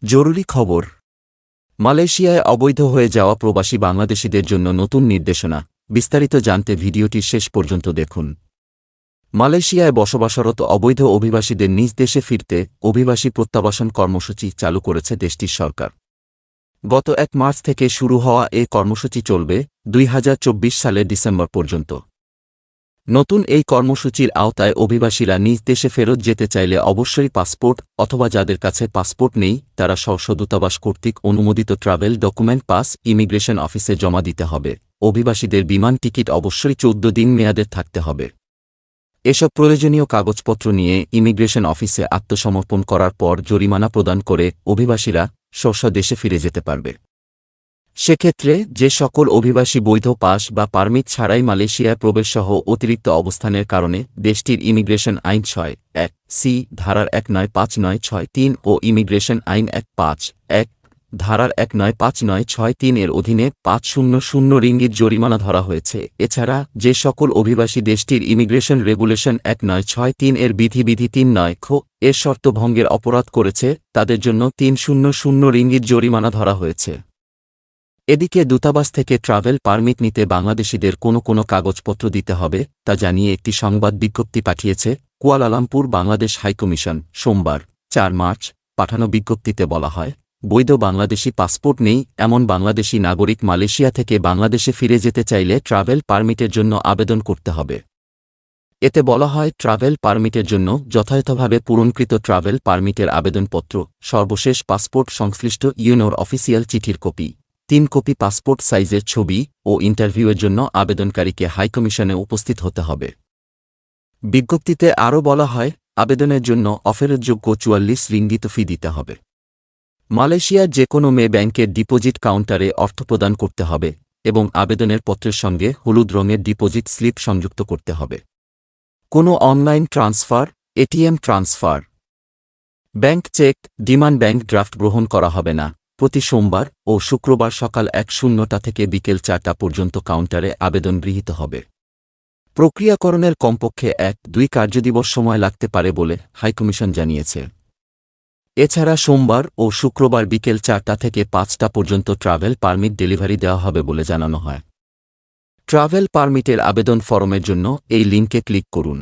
জরুরি খবর। মালয়েশিয়ায় অবৈধ হয়ে যাওয়া প্রবাসী বাংলাদেশিদের জন্য নতুন নির্দেশনা। বিস্তারিত জানতে ভিডিওটি শেষ পর্যন্ত দেখুন। মালয়েশিয়ায় বসবাসরত অবৈধ অভিবাসীদের নিজ দেশে ফিরতে অভিবাসী প্রত্যাবাসন কর্মসূচি চালু করেছে দেশটির সরকার। গত ১ মার্চ থেকে শুরু হওয়া এ কর্মসূচি চলবে ২০২৪ সালের ডিসেম্বর পর্যন্ত। নতুন এই কর্মসূচির আওতায় অভিবাসীরা নিজ দেশে ফেরত যেতে চাইলে অবশ্যই পাসপোর্ট অথবা যাদের কাছে পাসপোর্ট নেই তারা স্ব দূতাবাস কর্তৃক অনুমোদিত ট্রাভেল ডকুমেন্ট পাস ইমিগ্রেশন অফিসে জমা দিতে হবে। অভিবাসীদের বিমান টিকিট অবশ্যই ১৪ দিন মেয়াদের থাকতে হবে। এসব প্রয়োজনীয় কাগজপত্র নিয়ে ইমিগ্রেশন অফিসে আত্মসমর্পণ করার পর জরিমানা প্রদান করে অভিবাসীরা স্ব দেশে ফিরে যেতে পারবে। সেক্ষেত্রে যে সকল অভিবাসী বৈধ পাস বা পারমিট ছাড়াই মালয়েশিয়ায় প্রবেশসহ অতিরিক্ত অবস্থানের কারণে দেশটির ইমিগ্রেশন আইন ৬(১)(সি) ধারার ১৯৫৯৬৩ ও ইমিগ্রেশন আইন ১৫(১) ধারার ১৯৫৯৬৩ এর অধীনে ৫০০ রিঙ্গিত জরিমানা ধরা হয়েছে। এছাড়া যে সকল অভিবাসী দেশটির ইমিগ্রেশন রেগুলেশন ১৯৬৩ এর বিধি ৩৯ খ এর শর্ত ভঙ্গের অপরাধ করেছে তাদের জন্য ৩০০ রিঙ্গিত জরিমানা ধরা হয়েছে। এদিকে দূতাবাস থেকে ট্রাভেল পারমিট নিতে বাংলাদেশিদের কোনো কাগজপত্র দিতে হবে তা জানিয়ে একটি সংবাদ বিজ্ঞপ্তি পাঠিয়েছে কুয়ালালামপুর বাংলাদেশ হাইকমিশন। সোমবার ৪ মার্চ পাঠানো বিজ্ঞপ্তিতে বলা হয়, বৈধ বাংলাদেশি পাসপোর্ট নেই এমন বাংলাদেশি নাগরিক মালয়েশিয়া থেকে বাংলাদেশে ফিরে যেতে চাইলে ট্রাভেল পারমিটের জন্য আবেদন করতে হবে। এতে বলা হয়, ট্রাভেল পারমিটের জন্য যথাযথভাবে পূরণকৃত ট্রাভেল পারমিটের আবেদনপত্র, সর্বশেষ পাসপোর্ট, সংশ্লিষ্ট ইউনোর অফিসিয়াল চিঠির কপি, ৩ কপি পাসপোর্ট সাইজের ছবি ও ইন্টারভিউয়ের জন্য আবেদনকারীকে হাইকমিশনে উপস্থিত হতে হবে। বিজ্ঞপ্তিতে আরও বলা হয়, আবেদনের জন্য অফেরতযোগ্য ৪৪ রিঙ্গিত ফি দিতে হবে। মালয়েশিয়ার যে কোনো ব্যাংকের ডিপোজিট কাউন্টারে অর্থ প্রদান করতে হবে এবং আবেদনের পত্রের সঙ্গে হলুদ রঙের ডিপোজিট স্লিপ সংযুক্ত করতে হবে। কোনো online transfer, ATM transfer, bank cheque, demand bank draft গ্রহণ করা হবে না। প্রতি সোমবার ও শুক্রবার সকাল ১:০০ থেকে বিকেল ৪টা পর্যন্ত কাউন্টারে আবেদন গৃহীত হবে। প্রক্রিয়াকরণের কমপক্ষে ১-২ কার্যদিবস সময় লাগতে পারে বলে হাইকমিশন জানিয়েছে। এছাড়া সোমবার ও শুক্রবার বিকেল ৪টা থেকে ৫টা পর্যন্ত ট্রাভেল পারমিট ডেলিভারি দেওয়া হবে বলে জানানো হয়। ট্রাভেল পারমিটের আবেদন ফরমের জন্য এই লিঙ্কে ক্লিক করুন।